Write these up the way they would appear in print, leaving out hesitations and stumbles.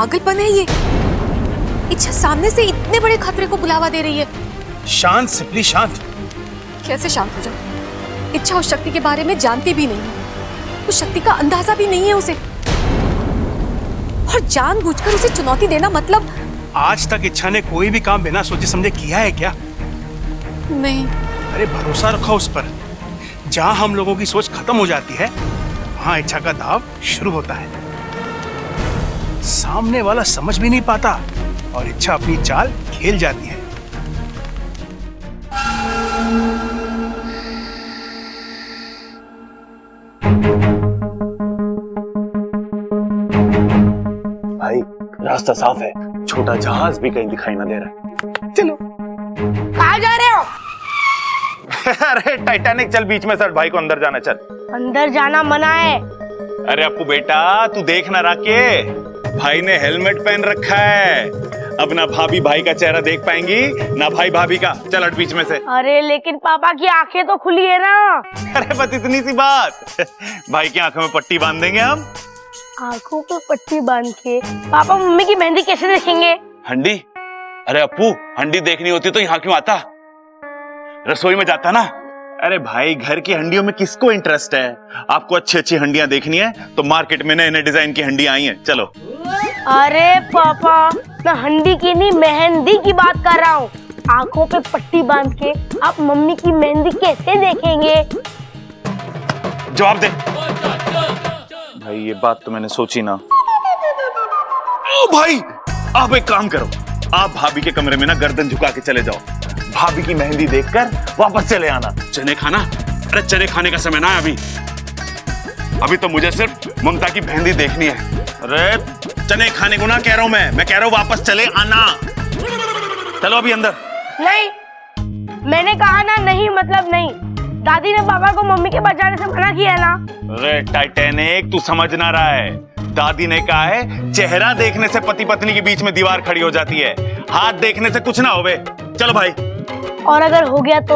पागलपन है ये? इच्छा सामने से इतने बड़े खतरे को बुलावा दे रही है। शांत सिप्ली शांत। कैसे शांत हो जाऊं? इच्छा उस शक्ति के बारे में जानती भी नहीं है, उस शक्ति का अंदाजा भी नहीं है उसे, और जानबूझकर उसे चुनौती देना मतलब। आज तक इच्छा ने कोई भी काम बिना सोचे समझे किया है क्या? नहीं। अरे भरोसा रखो उस पर। जहां हम लोगों की सोच खत्म हो जाती है वहां इच्छा का दाव शुरू होता है। सामने वाला समझ भी नहीं पाता और इच्छा अपनी चाल खेल जाती है। भाई रास्ता साफ है, छोटा जहाज भी कहीं दिखाई ना दे रहा है। चलो। कहाँ जा रहे हो? अरे टाइटैनिक, चल बीच में सर, भाई को अंदर जाना, चल। अंदर जाना मना है। अरे अपू बेटा, तू देख ना राके, भाई ने हेलमेट पहन रखा है। अब ना भाभी भाई का चेहरा देख पाएंगी ना भाई भाभी का। चल हट बीच में से। अरे लेकिन पापा की आंखें तो खुली है ना। अरे बस इतनी सी बात। भाई की आंखों में पट्टी बांध देंगे हम। आंखों पे पट्टी बांध के पापा मम्मी की मेहंदी कैसे देखेंगे? हंडी? अरे अपू, हंडी देखनी होती तो यहाँ क्यों आता, रसोई में जाता ना। अरे भाई, घर की हंडियों में किसको इंटरेस्ट है? आपको अच्छी अच्छी हंडियां देखनी है तो मार्केट में नए नए डिजाइन की हंडियां आई हैं, चलो। अरे पापा, मैं हंडी की नहीं मेहंदी की बात कर रहा हूँ। आंखों पे पट्टी बांध के आप मम्मी की मेहंदी कैसे देखेंगे? जवाब दे भाई। ये बात तो मैंने सोची ना। ओ भाई, आप एक काम करो, आप भाभी के कमरे में ना गर्दन झुका के चले जाओ। भाभी की मेहंदी देखकर वापस चले आना। चने खाना? अरे चने खाने का समय ना है अभी तो मुझे सिर्फ ममता की मेहंदी देखनी है। अरे चने खाने को ना कह रहा हूं मैं कह रहा हूं वापस चले आना। चलो अभी अंदर। नहीं, मैंने कहा ना नहीं मतलब नहीं। दादी ने पापा को मम्मी के बचाने से मना किया ना। अरे टाइटैनिक, तू समझ ना रहा है। दादी ने कहा है चेहरा देखने से पति पत्नी के बीच में दीवार खड़ी हो जाती है, हाथ देखने से कुछ ना होवे। चलो भाई। और अगर हो गया तो?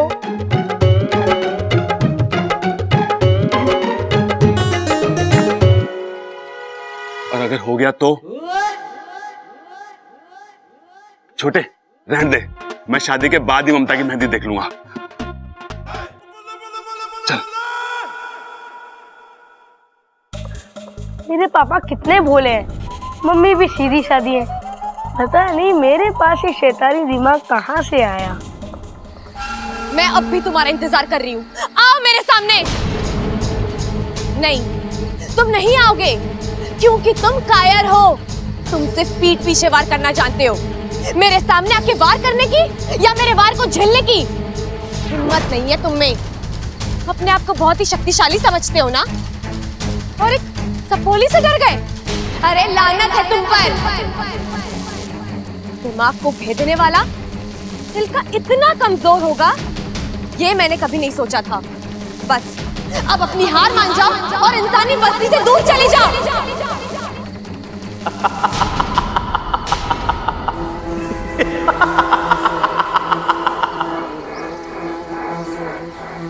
और अगर हो गया तो? छोटे रहने दे, मैं शादी के बाद ही ममता की मेहंदी देख लूंगा। चल। मेरे पापा कितने भोले हैं, मम्मी भी सीधी सादी है। पता नहीं मेरे पास ये शैतानी दिमाग कहाँ से आया। मैं अब भी तुम्हारा इंतजार कर रही हूँ, आओ मेरे सामने। नहीं, तुम नहीं आओगे क्योंकि तुम कायर हो। तुम सिर्फ पीठ पीछे वार करना जानते हो। मेरे सामने आके वार करने की या मेरे वार को झेलने की हिम्मत नहीं है तुम में। अपने आप को बहुत ही शक्तिशाली समझते हो ना, और एक सपोली से डर गए। अरे लानत है तुम पर। दिमाग को भेदने वाला दिल का इतना कमजोर होगा ये मैंने कभी नहीं सोचा था। बस अब अपनी हार मान जाओ और इंसानी बस्ती से दूर चले जाओ।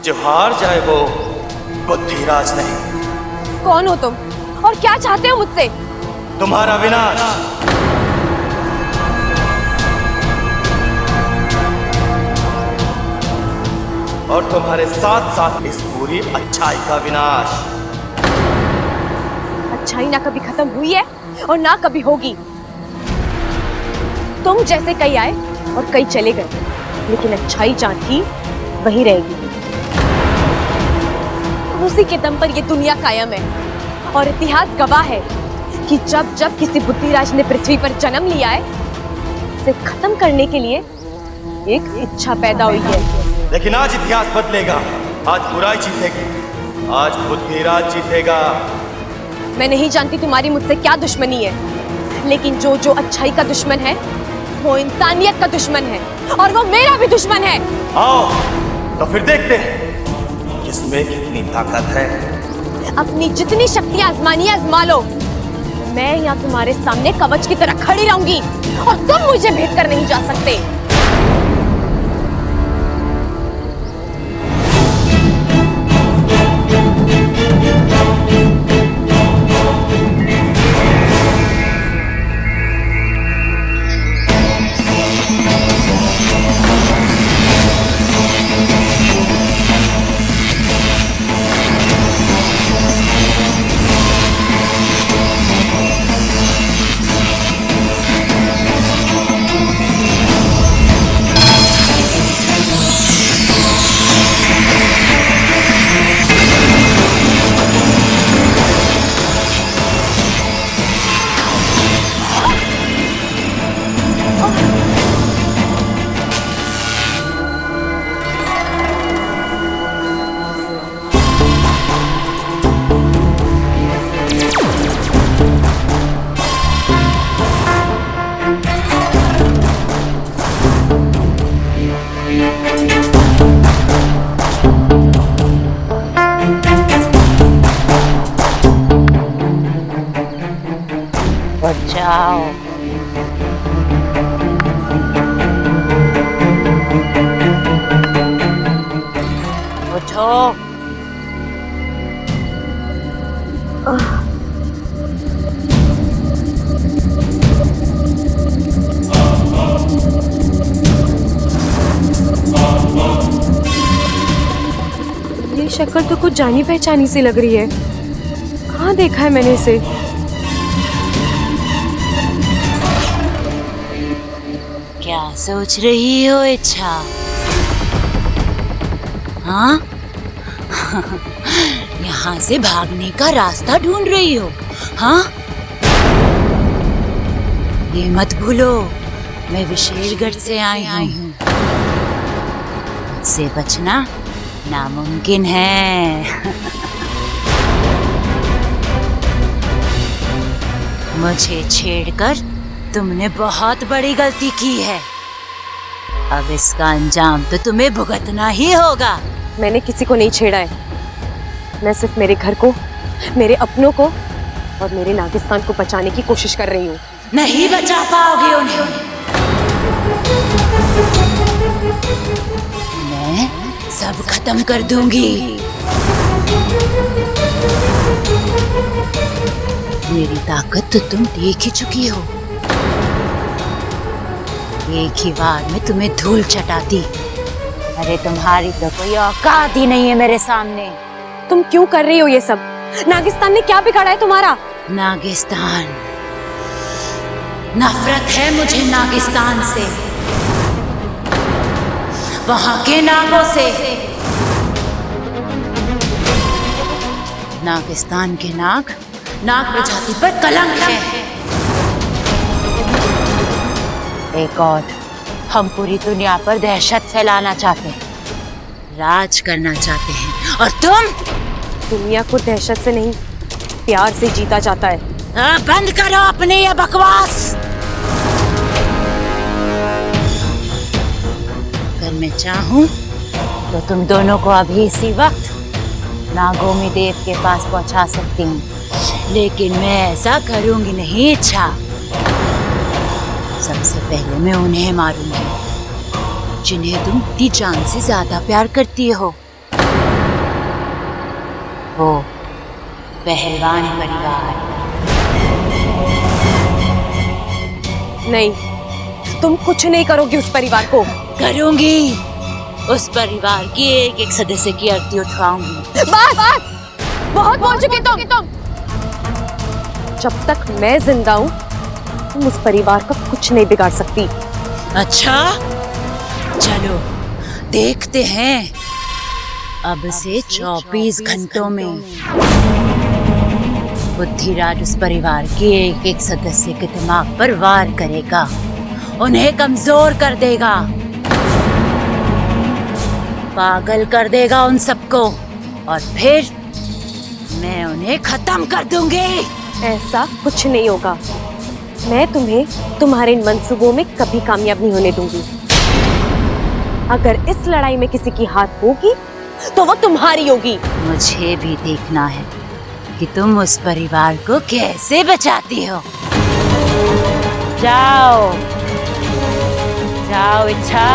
जो हार जाए वो बुद्धिराज नहीं। कौन हो तुम और क्या चाहते हो मुझसे? तुम्हारा विनाश। और तुम्हारे साथ साथ इस पूरी अच्छाई का विनाश। अच्छाई ना कभी खत्म हुई है और ना कभी होगी। तुम जैसे कई आए और कई चले गए, लेकिन अच्छाई जहाँ थी वहीं रहेगी। उसी के दम पर ये दुनिया कायम है और इतिहास गवाह है कि जब जब किसी बुद्धिराज ने पृथ्वी पर जन्म लिया है, उसे खत्म करने के लिए एक इच्छा पैदा हुई है। लेकिन आज इतिहास बदलेगा, आज बुराई जीतेगी, आज बुद्धिराज जीतेगा। मैं नहीं जानती तुम्हारी मुझसे क्या दुश्मनी है, लेकिन जो जो अच्छाई का दुश्मन है वो इंसानियत का दुश्मन है, और वो मेरा भी दुश्मन है। आओ तो फिर देखते हैं किसमें कितनी ताकत है। अपनी जितनी शक्ति आजमानी आजमा लो। मैं यहाँ तुम्हारे सामने कवच की तरह खड़ी रहूंगी और तुम मुझे भेद कर नहीं जा सकते। जाओ। उठो। ये शक्ल तो कुछ जानी पहचानी सी लग रही है। कहाँ देखा है मैंने इसे? क्या सोच रही हो इच्छा? हाँ? यहाँ से भागने का रास्ता ढूंढ रही हो? हाँ? ये मत भूलो, मैं विशेषगढ़ से आई हूँ। मुझसे बचना नामुमकिन है। मुझे छेड़कर तुमने बहुत बड़ी गलती की है। अब इसका अंजाम तो तुम्हें भुगतना ही होगा। मैंने किसी को नहीं छेड़ा है। मैं सिर्फ मेरे घर को, मेरे अपनों को और मेरे नागिस्तान को बचाने की कोशिश कर रही हूँ। नहीं बचा पाओगे उन्हें। मैं सब खत्म कर दूंगी। मेरी ताकत तो तुम देख ही चुकी हो। एक ही बार में तुम्हें धूल चटाती। अरे तुम्हारी तो कोई औकात ही नहीं है मेरे सामने। तुम क्यों कर रही हो ये सब? नागिस्तान ने क्या बिगाड़ा है तुम्हारा? नागिस्तान, नफरत है मुझे नागिस्तान से, वहां के नागों से। नागिस्तान के नाग प्रजाति पर कलंक है। एक और, हम पूरी दुनिया पर दहशत फैलाना चाहते हैं, राज करना चाहते हैं, और तुम? दुनिया को दहशत से नहीं, प्यार से जीता जाता है। बंद करो अपनी ये बकवास। अगर मैं चाहूं तो तुम दोनों को अभी इसी वक्त नागोमी देव के पास पहुंचा सकती हूँ, लेकिन मैं ऐसा करूंगी नहीं इच्छा। सबसे पहले मैं उन्हें मारूंगी जिन्हें तुम इतनी जान से ज्यादा प्यार करती हो। वो पहलवान परिवार। नहीं, तुम कुछ नहीं करोगी उस परिवार को। करूंगी। उस परिवार की एक एक सदस्य की आरती उठवाऊंगी। बस बहुत बोल चुके तुम। जब तक मैं जिंदा हूँ तुम उस परिवार का कुछ नहीं बिगाड़ सकती। अच्छा, चलो देखते हैं अब से 24 घंटों में बुद्धिराज उस परिवार के एक एक सदस्य के दिमाग पर वार करेगा, उन्हें कमजोर कर देगा, पागल कर देगा उन सबको, और फिर मैं उन्हें खत्म कर दूंगी। ऐसा कुछ नहीं होगा। मैं तुम्हें तुम्हारे इन मंसूबों में कभी कामयाब नहीं होने दूंगी। अगर इस लड़ाई में किसी की हाथ होगी तो वो तुम्हारी होगी। मुझे भी देखना है कि तुम उस परिवार को कैसे बचाती हो। जाओ जाओ इच्छा।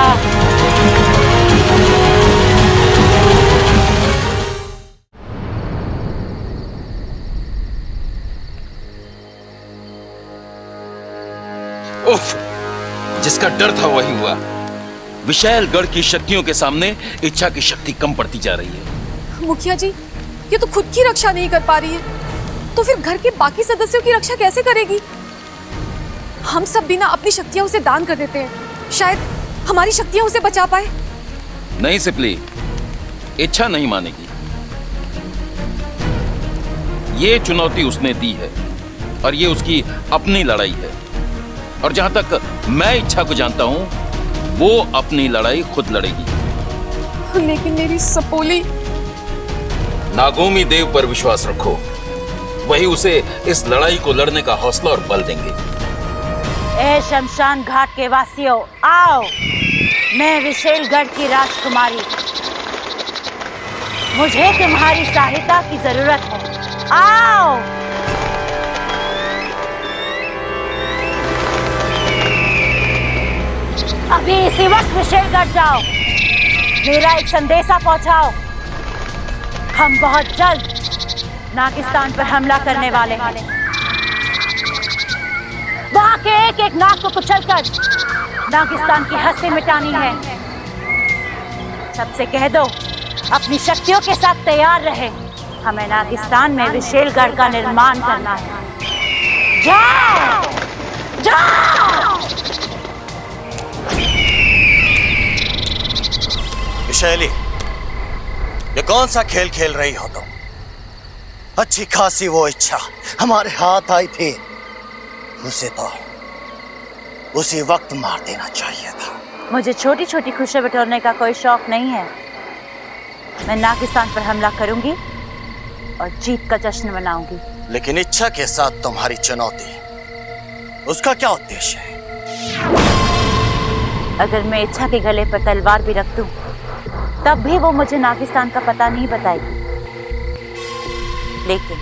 उफ, जिसका डर था वही हुआ। विशालगढ़ की शक्तियों के सामने इच्छा की शक्ति कम पड़ती जा रही है। मुखिया जी, ये तो खुद की रक्षा नहीं कर पा रही है, तो फिर घर के बाकी सदस्यों की रक्षा कैसे करेगी? हम सब भी ना अपनी शक्तियां उसे दान कर देते हैं, शायद हमारी शक्तियां उसे बचा पाए। नहीं सिपली, इच्छा नहीं मानेगी। ये चुनौती उसने दी है और ये उसकी अपनी लड़ाई है, और जहां तक मैं इच्छा को जानता हूं वो अपनी लड़ाई खुद लड़ेगी। लेकिन मेरी सपोली। नागोमी देव पर विश्वास रखो, वही उसे इस लड़ाई को लड़ने का हौसला और बल देंगे। ए शमशान घाट के वासियों, आओ। मैं विशेषगढ़ की राजकुमारी, मुझे तुम्हारी सहायता की जरूरत है। आओ। अभी इसी वक्त विशेलगढ़ जाओ, मेरा एक संदेशा पहुंचाओ। हम बहुत जल्द नागिस्तान पर हमला करने वाले हैं। वहां के एक एक नाग को कुचलकर नागिस्तान की हस्ती मिटानी है। सबसे कह दो अपनी शक्तियों के साथ तैयार रहे। हमें नागिस्तान में विशेलगढ़ का निर्माण करना है। जाओ जाओ। विशैली, ये कौन सा खेल खेल रही हो तुम? अच्छी खासी वो इच्छा हमारे हाथ आई थी, उसे तो उसी वक्त मार देना चाहिए था। मुझे छोटी छोटी खुशियां बटोरने का कोई शौक नहीं है। मैं नागिस्तान पर हमला करूंगी और जीत का जश्न मनाऊंगी। लेकिन इच्छा के साथ तुम्हारी चुनौती, उसका क्या उद्देश्य है? अगर मैं इच्छा के गले पर तलवार भी रख दूं, तब भी वो मुझे नागिस्तान का पता नहीं बताएगी। लेकिन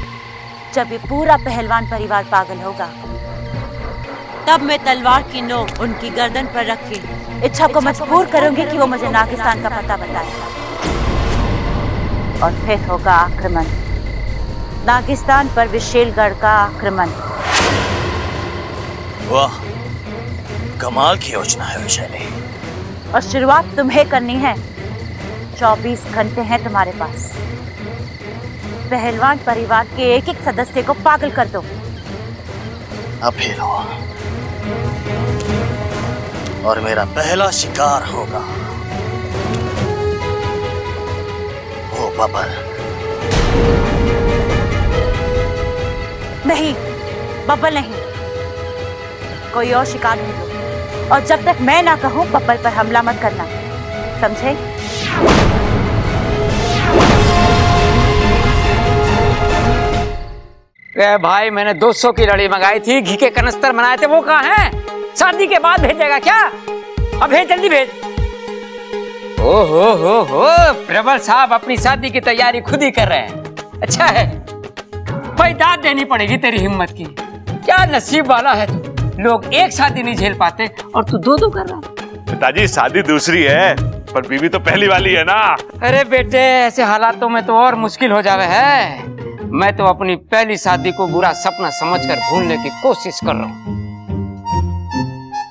जब ये पूरा पहलवान परिवार पागल होगा, तब मैं तलवार की नोक उनकी गर्दन पर रख के इच्छा को मजबूर करूंगी कि वो मुझे नागिस्तान का पता बताए। और फिर होगा आक्रमण, नागिस्तान पर विशेलगढ़ का आक्रमण। वाह, कमाल की योजना है विशैली। और शुरुआत तुम्हें करनी है। 24 घंटे हैं तुम्हारे पास। पहलवान परिवार के एक एक सदस्य को पागल कर दो। अब फिर हो और मेरा पहला शिकार होगा वो बबल। नहीं, बब्बल नहीं, कोई और शिकार ढूंढो। और जब तक मैं ना कहूं बब्बल पर हमला मत करना, समझे? भाई मैंने 200 की लड़ी मंगाई थी, घी के कनस्तर बनाए थे, वो कहाँ हैं? शादी के बाद भेजेगा क्या? अब भेज, जल्दी भेज। हो प्रबल साहब अपनी शादी की तैयारी खुद ही कर रहे हैं। अच्छा है भाई, दाद देनी पड़ेगी तेरी हिम्मत की। क्या नसीब वाला है तू, लोग एक शादी नहीं झेल पाते और तू दो दो कर रहा है। पिताजी शादी दूसरी है, पर बीवी तो पहली वाली है ना। अरे बेटे, ऐसे हालातों में तो और मुश्किल हो जावे है। मैं तो अपनी पहली शादी को बुरा सपना समझकर भूलने की कोशिश कर रहा हूँ।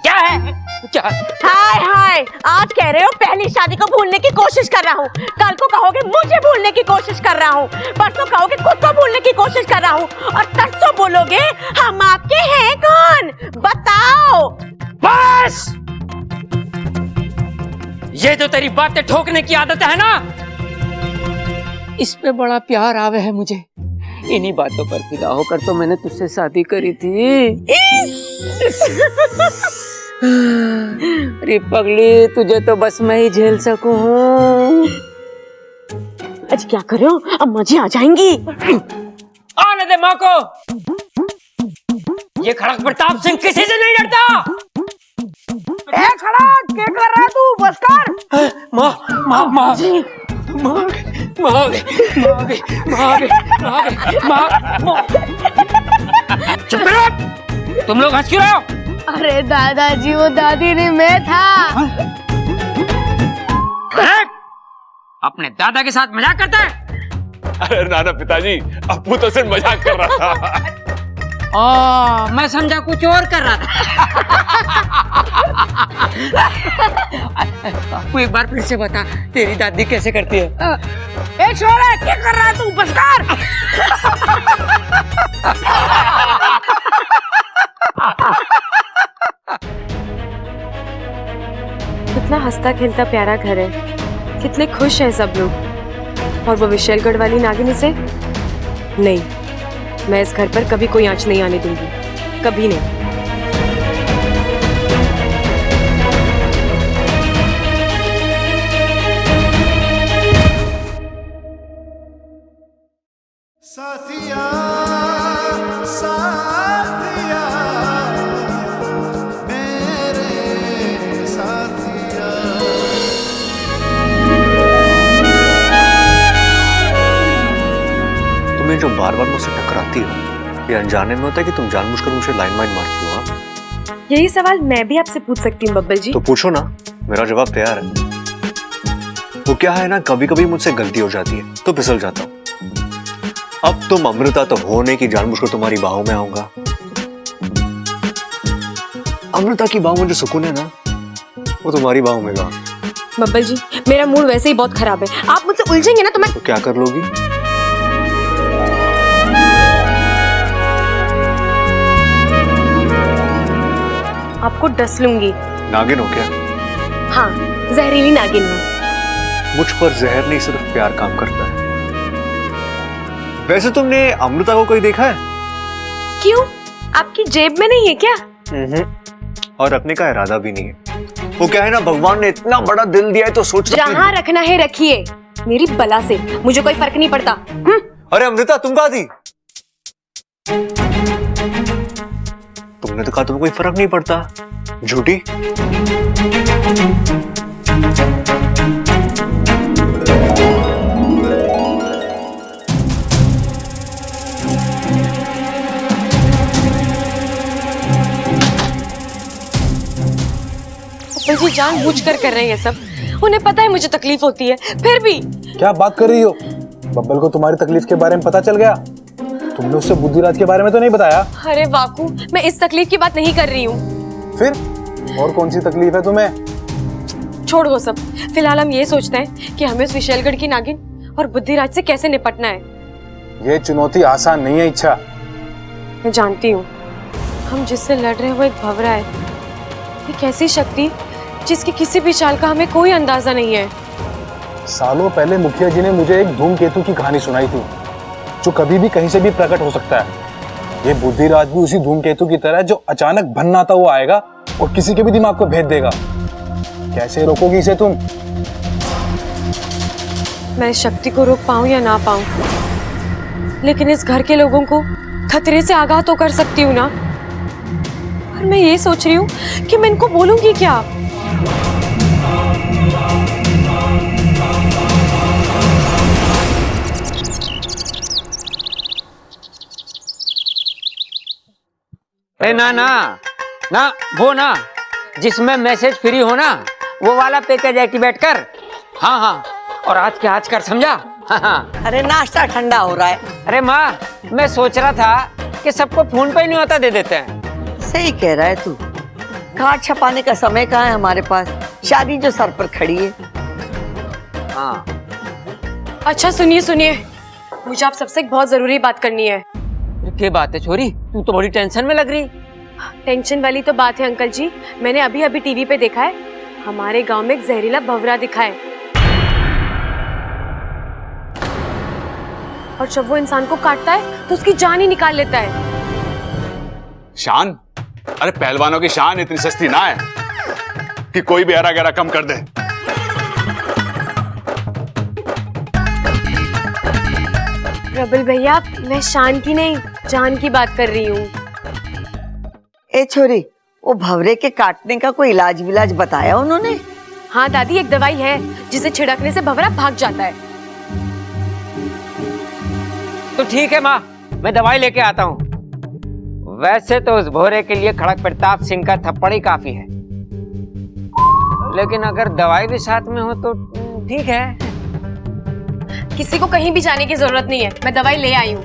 क्या है? क्या? हाय हाय, आज कह रहे हो पहली शादी को भूलने की कोशिश कर रहा हूँ, कल को कहोगे मुझे भूलने की कोशिश कर रहा हूँ, परसों कहोगे खुद को भूलने की कोशिश कर रहा हूँ, और तरसों बोलोगे हम आपके हैं कौन? बताओ। बस, ये तो तेरी बातें ठोकने की आदत है ना, इस पे बड़ा प्यार आवे है मुझे। इन्हीं बातों पर फिदा होकर तो मैंने तुझसे शादी करी थी। अरे पगली, तुझे तो बस मैं ही झेल सकूं। आज क्या कर रहे हो? अम्मा जी आ जाएंगी। आने दे माँ को। ये खड़क प्रताप सिंह किसी से नहीं डरता। ए खड़क, क्या कर रहा है तू? बस कर। माँ माँ माँ जी, माँ चुप रहो। तुम लोग हंस क्यों रहे हो? अरे दादाजी, वो दादी नहीं, मैं था। अपने दादा के साथ मजाक करता है? अरे नाना पिताजी, अप्पू तो सिर्फ मजाक कर रहा था। मैं समझा कुछ और कर रहा था। तू एक बार फिर से बता, तेरी दादी कैसे करती है? ए छोरा, क्या कर रहा है तू? बस कर। कितना हंसता खेलता प्यारा घर है, कितने खुश हैं सब लोग। और वो विशेलगढ़ वाली नागिनी से नहीं, मैं इस घर पर कभी कोई आंच नहीं आने दूंगी, कभी नहीं। साथिया साथिया मेरे साथिया। तुम्हें जो बार बार मुझसे टकराती हो, ये अनजाने में होता है कि तुम जानबूझकर मुझे लाइन मारती हो? यही सवाल मैं भी आपसे पूछ सकती हूँ बब्बल जी। तो पूछो ना, मेरा जवाब तैयार है। वो क्या है ना, कभी कभी मुझसे गलती हो जाती है तो फिसल जाता हूँ। अब तुम अमृता तो हो नहीं कि जानबूझकर तुम्हारी बाहों में आऊंगा। अमृता की बाहों में जो सुकून है ना, वो तुम्हारी बाहों में कहाँ। बब्बल जी, मेरा मूड वैसे ही बहुत खराब है, आप मुझसे उलझेंगे ना तो मैं क्या कर लोगी? आपको डस लूंगी। नागिन हो क्या? हाँ, जहरीली नागिन हूँ। मुझ पर जहर नहीं, सिर्फ प्यार काम करता है। वैसे तुमने अमृता को कोई देखा है? क्यों, आपकी जेब में नहीं है क्या? और रखने का इरादा भी नहीं है। वो क्या है ना, भगवान ने इतना बड़ा दिल दिया है तो सोच जहाँ रखना है रखिए, मेरी बला से मुझे कोई फर्क नहीं पड़ता। अरे अमृता, तुम कहाँ थी? तुमने तो कहा तुम्हें कोई फर्क नहीं पड़ता, झूठी। जी जानबूझकर कर रहे हैं ये सब, उन्हें पता है मुझे तकलीफ होती है, फिर भी। क्या बात कर रही हो? बब्बल को तुम्हारी तकलीफ के बारे में पता चल गया? तुमने उससे बुद्धिराज के बारे में तो नहीं बताया? अरे वाकू, मैं इस तकलीफ की बात नहीं कर रही हूँ। फिर और कौन सी तकलीफ है तुम्हें? छोड़ वो सब, फिलहाल हम ये सोचते हैं कि हमें उस विशेलगढ़ की नागिन और बुद्धिराज से कैसे निपटना है। ये चुनौती आसान नहीं है इच्छा। मैं जानती हूँ, हम जिससे लड़ रहे हैं वो एक भंवरा है, एक ऐसी शक्ति जिसकी किसी भी चाल का हमें कोई अंदाजा नहीं है। सालों पहले मुखिया जी ने मुझे एक धूमकेतु की कहानी सुनाई थी, जो कभी भी कहीं से भी प्रकट हो सकता है। ये बुद्धिराज भी उसी धूमकेतु की तरह, जो अचानक भन्नाता हुआ आएगा और किसी के भी दिमाग को भेद देगा। कैसे रोकोगी इसे तुम? मैं शक्ति को रोक पाऊं या ना पाऊं, लेकिन इस घर के लोगों को खतरे से आगाह तो कर सकती हूँ ना। और मैं ये सोच रही हूँ कि मैं इनको बोलूंगी क्या। ना ना ना, वो ना जिसमें मैसेज फ्री हो ना, वो वाला पैकेज एक्टिवेट कर। हाँ हाँ, और आज के आज कर, समझा? हाँ हाँ। अरे नाश्ता ठंडा हो रहा है। अरे माँ, मैं सोच रहा था कि सबको फोन पे ही नहीं होता दे देते हैं। सही कह रहा है तू, कार्ड छपाने का समय कहाँ है हमारे पास, शादी जो सर पर खड़ी है। हाँ। अच्छा सुनिए सुनिए, मुझे आप सबसे एक बहुत जरूरी बात करनी है। क्या बात है छोरी, तू तो बड़ी टेंशन में लग रही। टेंशन वाली तो बात है अंकल जी, मैंने अभी अभी टीवी पे देखा है, हमारे गांव में एक जहरीला भंवरा दिखा है, और जब वो इंसान को काटता है तो उसकी जान ही निकाल लेता है। शान? अरे पहलवानों की शान इतनी सस्ती ना है कि कोई भी हरा गहरा कम कर दे। प्रबल भैया, मैं शान की नहीं, जान की बात कर रही हूँ। ए छोरी, वो भंवरे के काटने का कोई इलाज विलाज बताया उन्होंने? हाँ दादी, एक दवाई है जिसे छिड़कने से भंवरा भाग जाता है। तो ठीक है माँ, मैं दवाई लेके आता हूँ। वैसे तो उस भोरे के लिए खड़क प्रताप सिंह का थप्पड़ ही काफी है, लेकिन अगर दवाई भी साथ में हो तो ठीक है। किसी को कहीं भी जाने की जरूरत नहीं है, मैं दवाई ले आई हूँ।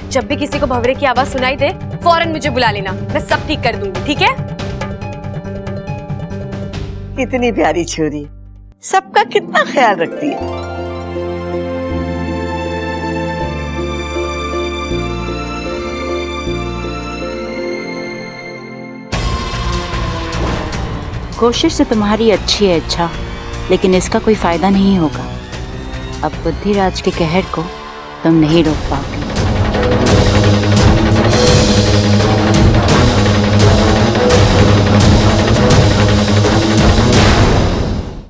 जब भी किसी को भंवरे की आवाज सुनाई दे, फौरन मुझे बुला लेना, मैं सब ठीक कर दूंगी, ठीक है? कितनी प्यारी छोरी, सबका कितना ख्याल रखती है। कोशिश तो तुम्हारी अच्छी है अच्छा, लेकिन इसका कोई फायदा नहीं होगा। अब बुद्धिराज के कहर को तुम नहीं रोक पाओगे।